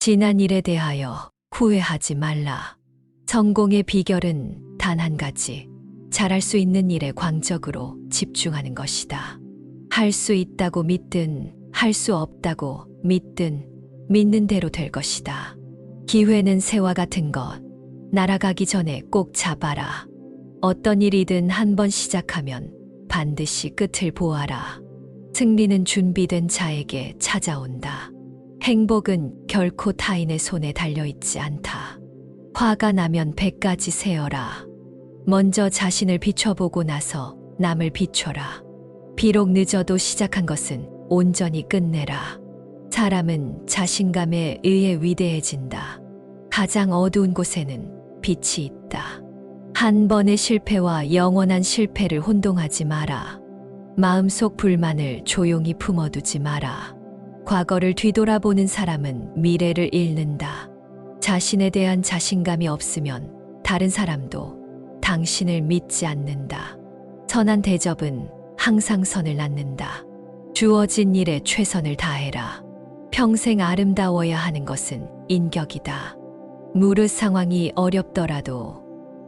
지난 일에 대하여 후회하지 말라. 성공의 비결은 단 한 가지. 잘할 수 있는 일에 광적으로 집중하는 것이다. 할 수 있다고 믿든 할 수 없다고 믿든 믿는 대로 될 것이다. 기회는 새와 같은 것. 날아가기 전에 꼭 잡아라. 어떤 일이든 한 번 시작하면 반드시 끝을 보아라. 승리는 준비된 자에게 찾아온다. 행복은 결코 타인의 손에 달려있지 않다. 화가 나면 100가지 세어라. 먼저 자신을 비춰보고 나서 남을 비춰라. 비록 늦어도 시작한 것은 온전히 끝내라. 사람은 자신감에 의해 위대해진다. 가장 어두운 곳에는 빛이 있다. 한 번의 실패와 영원한 실패를 혼동하지 마라. 마음속 불만을 조용히 품어두지 마라. 과거를 뒤돌아보는 사람은 미래를 잃는다. 자신에 대한 자신감이 없으면 다른 사람도 당신을 믿지 않는다. 선한 대접은 항상 선을 낳는다. 주어진 일에 최선을 다해라. 평생 아름다워야 하는 것은 인격이다. 무릇 상황이 어렵더라도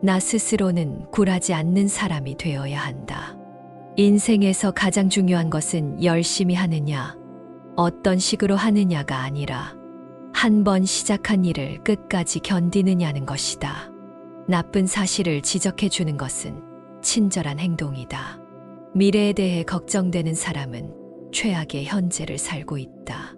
나 스스로는 굴하지 않는 사람이 되어야 한다. 인생에서 가장 중요한 것은 열심히 하느냐, 어떤 식으로 하느냐가 아니라 한 번 시작한 일을 끝까지 견디느냐는 것이다. 나쁜 사실을 지적해 주는 것은 친절한 행동이다. 미래에 대해 걱정되는 사람은 최악의 현재를 살고 있다.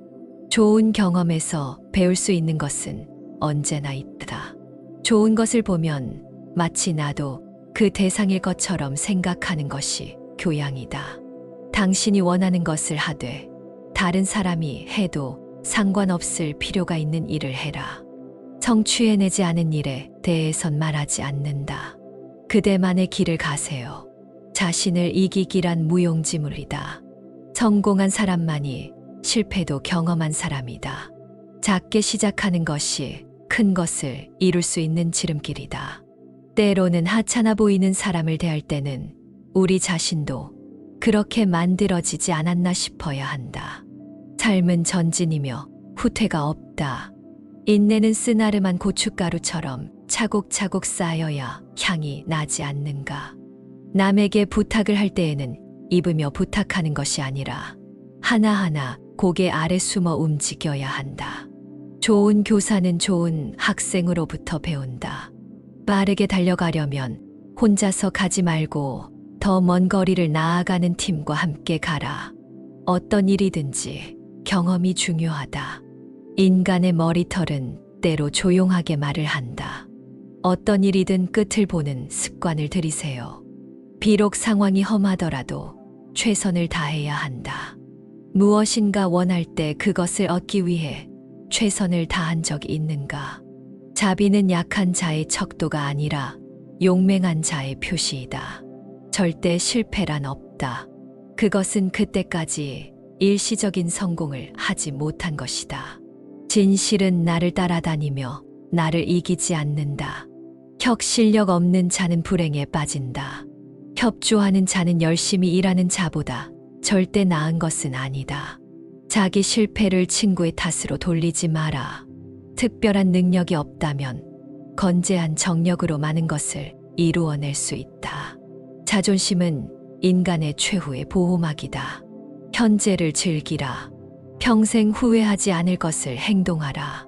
좋은 경험에서 배울 수 있는 것은 언제나 있다. 좋은 것을 보면 마치 나도 그 대상일 것처럼 생각하는 것이 교양이다. 당신이 원하는 것을 하되 다른 사람이 해도 상관없을 필요가 있는 일을 해라. 성취해내지 않은 일에 대해선 말하지 않는다. 그대만의 길을 가세요. 자신을 이기기란 무용지물이다. 성공한 사람만이 실패도 경험한 사람이다. 작게 시작하는 것이 큰 것을 이룰 수 있는 지름길이다. 때로는 하찮아 보이는 사람을 대할 때는 우리 자신도 그렇게 만들어지지 않았나 싶어야 한다. 삶은 전진이며 후퇴가 없다. 인내는 쓰나름한 고춧가루처럼 차곡차곡 쌓여야 향이 나지 않는가. 남에게 부탁을 할 때에는 입으며 부탁하는 것이 아니라 하나하나 고개 아래 숨어 움직여야 한다. 좋은 교사는 좋은 학생으로부터 배운다. 빠르게 달려가려면 혼자서 가지 말고 더 먼 거리를 나아가는 팀과 함께 가라. 어떤 일이든지 경험이 중요하다. 인간의 머리털은 때로 조용하게 말을 한다. 어떤 일이든 끝을 보는 습관을 들이세요. 비록 상황이 험하더라도 최선을 다해야 한다. 무엇인가 원할 때 그것을 얻기 위해 최선을 다한 적이 있는가? 자비는 약한 자의 척도가 아니라 용맹한 자의 표시이다. 절대 실패란 없다. 그것은 그때까지 일시적인 성공을 하지 못한 것이다. 진실은 나를 따라다니며 나를 이기지 않는다. 혁실력 없는 자는 불행에 빠진다. 협조하는 자는 열심히 일하는 자보다 절대 나은 것은 아니다. 자기 실패를 친구의 탓으로 돌리지 마라. 특별한 능력이 없다면 건재한 정력으로 많은 것을 이루어낼 수 있다. 자존심은 인간의 최후의 보호막이다. 현재를 즐기라. 평생 후회하지 않을 것을 행동하라.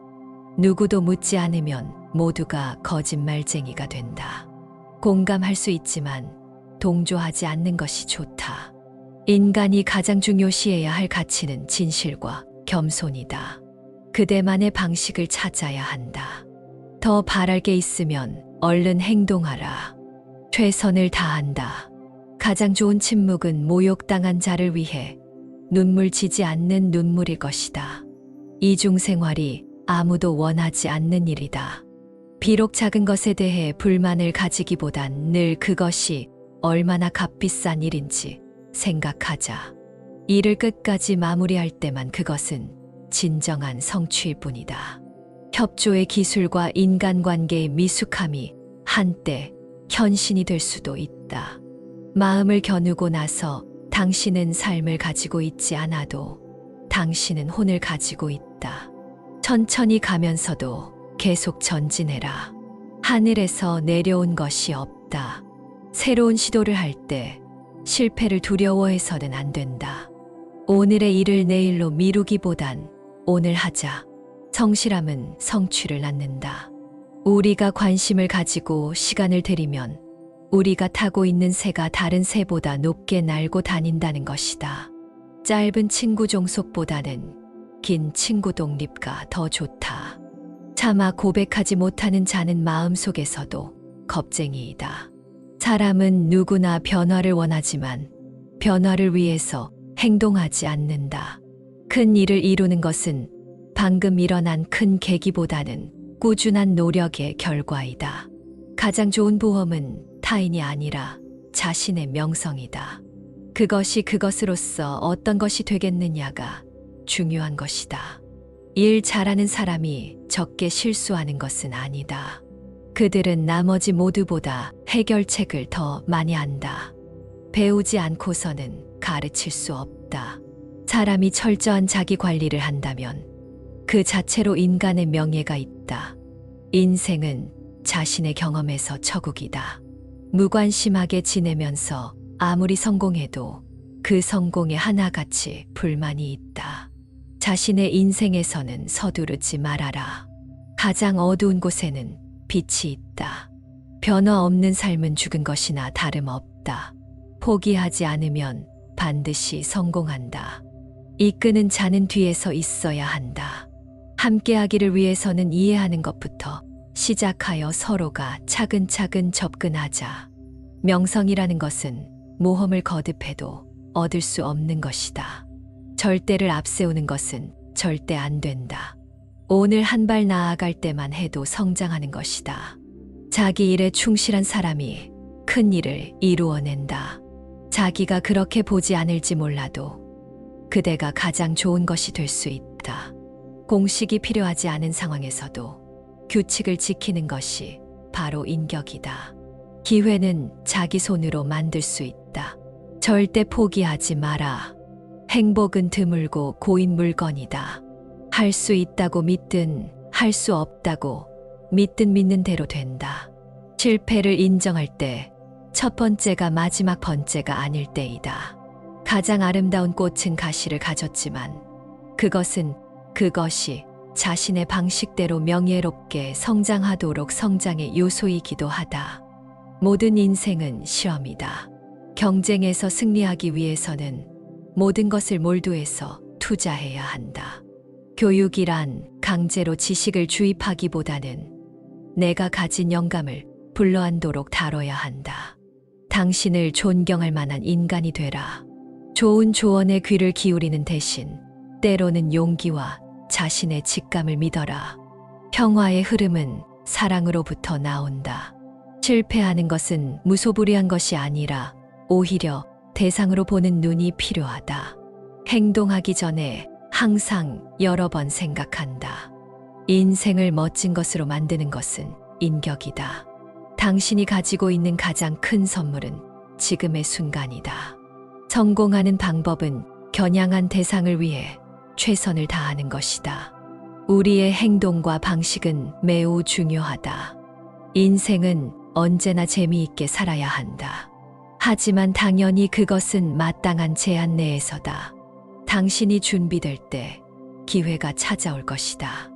누구도 묻지 않으면 모두가 거짓말쟁이가 된다. 공감할 수 있지만 동조하지 않는 것이 좋다. 인간이 가장 중요시해야 할 가치는 진실과 겸손이다. 그대만의 방식을 찾아야 한다. 더 바랄 게 있으면 얼른 행동하라. 최선을 다한다. 가장 좋은 침묵은 모욕당한 자를 위해 눈물 지지 않는 눈물일 것이다. 이중생활이 아무도 원하지 않는 일이다. 비록 작은 것에 대해 불만을 가지기보단 늘 그것이 얼마나 값비싼 일인지 생각하자. 일을 끝까지 마무리할 때만 그것은 진정한 성취일 뿐이다. 협조의 기술과 인간관계의 미숙함이 한때 현신이 될 수도 있다. 마음을 겨누고 나서 당신은 삶을 가지고 있지 않아도 당신은 혼을 가지고 있다. 천천히 가면서도 계속 전진해라. 하늘에서 내려온 것이 없다. 새로운 시도를 할 때 실패를 두려워해서는 안 된다. 오늘의 일을 내일로 미루기보단 오늘 하자. 성실함은 성취를 낳는다. 우리가 관심을 가지고 시간을 들이면 우리가 타고 있는 새가 다른 새보다 높게 날고 다닌다는 것이다. 짧은 친구 종속보다는 긴 친구 독립가 더 좋다. 차마 고백하지 못하는 자는 마음속에서도 겁쟁이이다. 사람은 누구나 변화를 원하지만 변화를 위해서 행동하지 않는다. 큰 일을 이루는 것은 방금 일어난 큰 계기보다는 꾸준한 노력의 결과이다. 가장 좋은 보험은 타인이 아니라 자신의 명성이다. 그것이 그것으로서 어떤 것이 되겠느냐가 중요한 것이다. 일 잘하는 사람이 적게 실수하는 것은 아니다. 그들은 나머지 모두보다 해결책을 더 많이 안다. 배우지 않고서는 가르칠 수 없다. 사람이 철저한 자기 관리를 한다면 그 자체로 인간의 명예가 있다. 인생은 자신의 경험에서 처국이다. 무관심하게 지내면서 아무리 성공해도 그 성공에 하나같이 불만이 있다. 자신의 인생에서는 서두르지 말아라. 가장 어두운 곳에는 빛이 있다. 변화 없는 삶은 죽은 것이나 다름없다. 포기하지 않으면 반드시 성공한다. 이끄는 자는 뒤에서 있어야 한다. 함께하기를 위해서는 이해하는 것부터 시작하여 서로가 차근차근 접근하자. 명성이라는 것은 모험을 거듭해도 얻을 수 없는 것이다. 절대를 앞세우는 것은 절대 안 된다. 오늘 한 발 나아갈 때만 해도 성장하는 것이다. 자기 일에 충실한 사람이 큰 일을 이루어낸다. 자기가 그렇게 보지 않을지 몰라도 그대가 가장 좋은 것이 될 수 있다. 공식이 필요하지 않은 상황에서도 규칙을 지키는 것이 바로 인격이다. 기회는 자기 손으로 만들 수 있다. 절대 포기하지 마라. 행복은 드물고 고인 물건이다. 할 수 있다고 믿든 할 수 없다고 믿든 믿는 대로 된다. 실패를 인정할 때 첫 번째가 마지막 번째가 아닐 때이다. 가장 아름다운 꽃은 가시를 가졌지만 그것이 자신의 방식대로 명예롭게 성장하도록 성장의 요소이기도 하다. 모든 인생은 시험이다. 경쟁에서 승리하기 위해서는 모든 것을 몰두해서 투자해야 한다. 교육이란 강제로 지식을 주입하기보다는 내가 가진 영감을 불러안도록 다뤄야 한다. 당신을 존경할 만한 인간이 되라. 좋은 조언에 귀를 기울이는 대신 때로는 용기와 자신의 직감을 믿어라. 평화의 흐름은 사랑으로부터 나온다. 실패하는 것은 무소불위한 것이 아니라 오히려 대상으로 보는 눈이 필요하다. 행동하기 전에 항상 여러 번 생각한다. 인생을 멋진 것으로 만드는 것은 인격이다. 당신이 가지고 있는 가장 큰 선물은 지금의 순간이다. 성공하는 방법은 겨냥한 대상을 위해 최선을 다하는 것이다. 우리의 행동과 방식은 매우 중요하다. 인생은 언제나 재미있게 살아야 한다. 하지만 당연히 그것은 마땅한 제한 내에서다. 당신이 준비될 때 기회가 찾아올 것이다.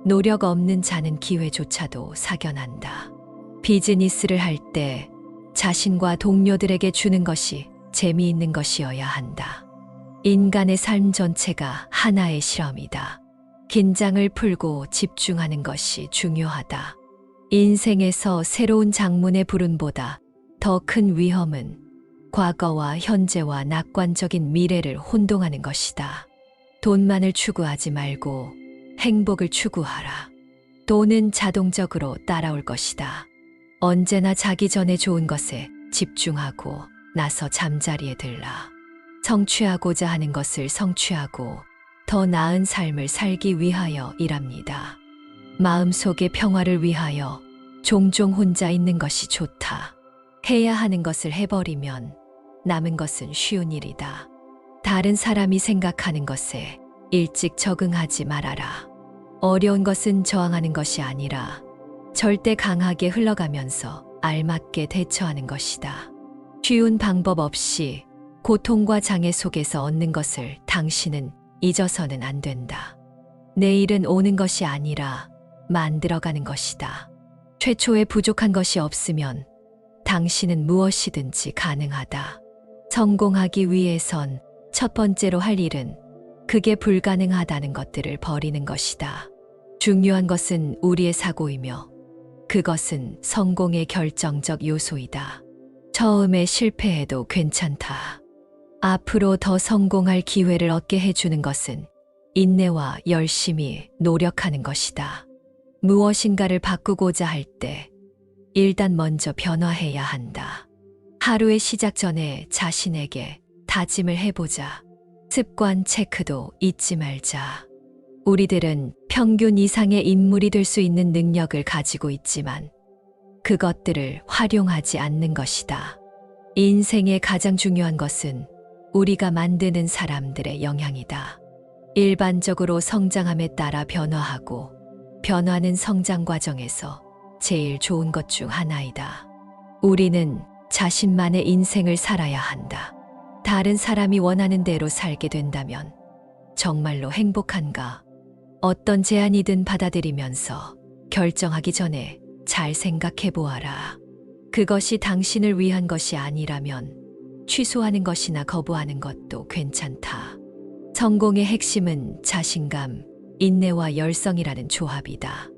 노력 없는 자는 기회조차도 사견한다. 비즈니스를 할 때 자신과 동료들에게 주는 것이 재미있는 것이어야 한다. 인간의 삶 전체가 하나의 실험이다. 긴장을 풀고 집중하는 것이 중요하다. 인생에서 새로운 장문의 불운보다 더 큰 위험은 과거와 현재와 낙관적인 미래를 혼동하는 것이다. 돈만을 추구하지 말고 행복을 추구하라. 돈은 자동적으로 따라올 것이다. 언제나 자기 전에 좋은 것에 집중하고 나서 잠자리에 들라. 성취하고자 하는 것을 성취하고 더 나은 삶을 살기 위하여 일합니다. 마음속의 평화를 위하여 종종 혼자 있는 것이 좋다. 해야 하는 것을 해버리면 남은 것은 쉬운 일이다. 다른 사람이 생각하는 것에 일찍 적응하지 말아라. 어려운 것은 저항하는 것이 아니라 절대 강하게 흘러가면서 알맞게 대처하는 것이다. 쉬운 방법 없이 고통과 장애 속에서 얻는 것을 당신은 잊어서는 안 된다. 내일은 오는 것이 아니라 만들어가는 것이다. 최초에 부족한 것이 없으면 당신은 무엇이든지 가능하다. 성공하기 위해선 첫 번째로 할 일은 그게 불가능하다는 것들을 버리는 것이다. 중요한 것은 우리의 사고이며 그것은 성공의 결정적 요소이다. 처음에 실패해도 괜찮다. 앞으로 더 성공할 기회를 얻게 해주는 것은 인내와 열심히 노력하는 것이다. 무엇인가를 바꾸고자 할 때 일단 먼저 변화해야 한다. 하루의 시작 전에 자신에게 다짐을 해보자. 습관 체크도 잊지 말자. 우리들은 평균 이상의 인물이 될 수 있는 능력을 가지고 있지만 그것들을 활용하지 않는 것이다. 인생의 가장 중요한 것은 우리가 만드는 사람들의 영향이다. 일반적으로 성장함에 따라 변화하고 변화는 성장 과정에서 제일 좋은 것 중 하나이다. 우리는 자신만의 인생을 살아야 한다. 다른 사람이 원하는 대로 살게 된다면 정말로 행복한가? 어떤 제안이든 받아들이면서 결정하기 전에 잘 생각해 보아라. 그것이 당신을 위한 것이 아니라면 취소하는 것이나 거부하는 것도 괜찮다. 성공의 핵심은 자신감, 인내와 열성이라는 조합이다.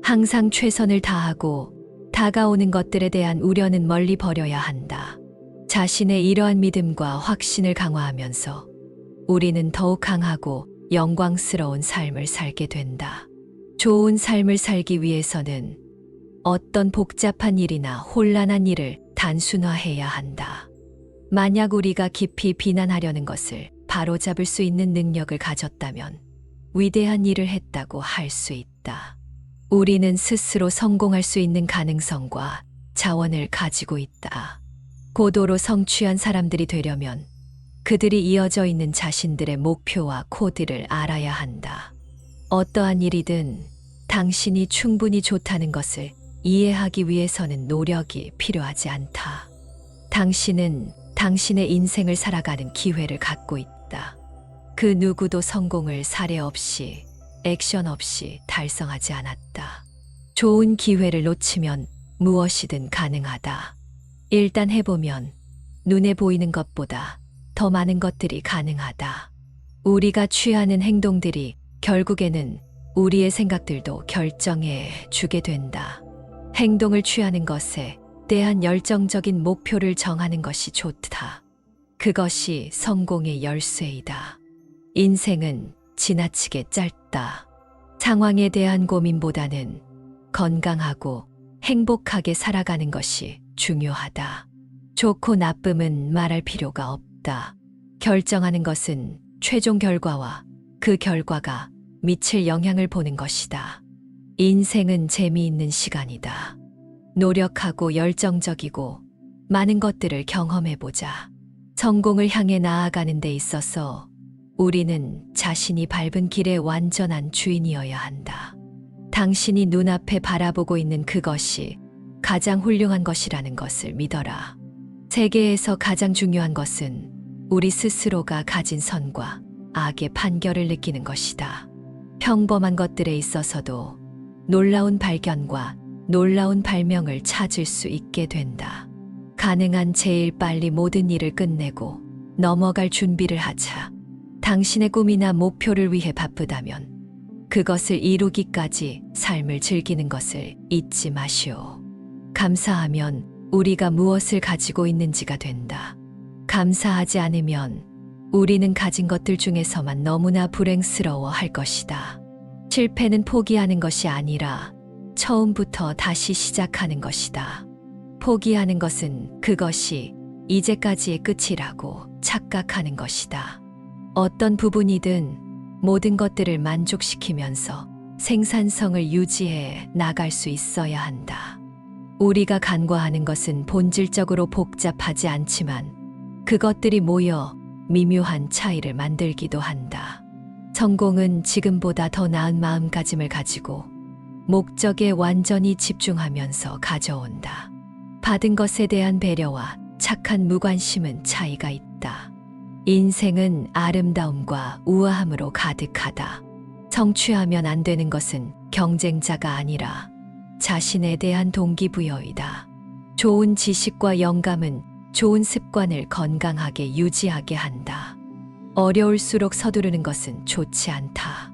항상 최선을 다하고 다가오는 것들에 대한 우려는 멀리 버려야 한다. 자신의 이러한 믿음과 확신을 강화하면서 우리는 더욱 강하고 영광스러운 삶을 살게 된다. 좋은 삶을 살기 위해서는 어떤 복잡한 일이나 혼란한 일을 단순화해야 한다. 만약 우리가 깊이 비난하려는 것을 바로잡을 수 있는 능력을 가졌다면 위대한 일을 했다고 할 수 있다. 우리는 스스로 성공할 수 있는 가능성과 자원을 가지고 있다. 고도로 성취한 사람들이 되려면 그들이 이어져 있는 자신들의 목표와 코드를 알아야 한다. 어떠한 일이든 당신이 충분히 좋다는 것을 이해하기 위해서는 노력이 필요하지 않다. 당신은 당신의 인생을 살아가는 기회를 갖고 있다. 그 누구도 성공을 사례 없이, 액션 없이 달성하지 않았다. 좋은 기회를 놓치면 무엇이든 가능하다. 일단 해보면 눈에 보이는 것보다 더 많은 것들이 가능하다. 우리가 취하는 행동들이 결국에는 우리의 생각들도 결정해 주게 된다. 행동을 취하는 것에 대한 열정적인 목표를 정하는 것이 좋다. 그것이 성공의 열쇠이다. 인생은 지나치게 짧다. 상황에 대한 고민보다는 건강하고 행복하게 살아가는 것이 중요하다. 좋고 나쁨은 말할 필요가 없다. 결정하는 것은 최종 결과와 그 결과가 미칠 영향을 보는 것이다. 인생은 재미있는 시간이다. 노력하고 열정적이고 많은 것들을 경험해보자. 성공을 향해 나아가는 데 있어서 우리는 자신이 밟은 길의 완전한 주인이어야 한다. 당신이 눈앞에 바라보고 있는 그것이 가장 훌륭한 것이라는 것을 믿어라. 세계에서 가장 중요한 것은 우리 스스로가 가진 선과 악의 판결을 느끼는 것이다. 평범한 것들에 있어서도 놀라운 발견과 놀라운 발명을 찾을 수 있게 된다. 가능한 제일 빨리 모든 일을 끝내고 넘어갈 준비를 하자. 당신의 꿈이나 목표를 위해 바쁘다면 그것을 이루기까지 삶을 즐기는 것을 잊지 마시오. 감사하면 우리가 무엇을 가지고 있는지가 된다. 감사하지 않으면 우리는 가진 것들 중에서만 너무나 불행스러워 할 것이다. 실패는 포기하는 것이 아니라 처음부터 다시 시작하는 것이다. 포기하는 것은 그것이 이제까지의 끝이라고 착각하는 것이다. 어떤 부분이든 모든 것들을 만족시키면서 생산성을 유지해 나갈 수 있어야 한다. 우리가 간과하는 것은 본질적으로 복잡하지 않지만 그것들이 모여 미묘한 차이를 만들기도 한다. 성공은 지금보다 더 나은 마음가짐을 가지고 목적에 완전히 집중하면서 가져온다. 받은 것에 대한 배려와 착한 무관심은 차이가 있다. 인생은 아름다움과 우아함으로 가득하다. 성취하면 안 되는 것은 경쟁자가 아니라 자신에 대한 동기부여이다. 좋은 지식과 영감은 좋은 습관을 건강하게 유지하게 한다. 어려울수록 서두르는 것은 좋지 않다.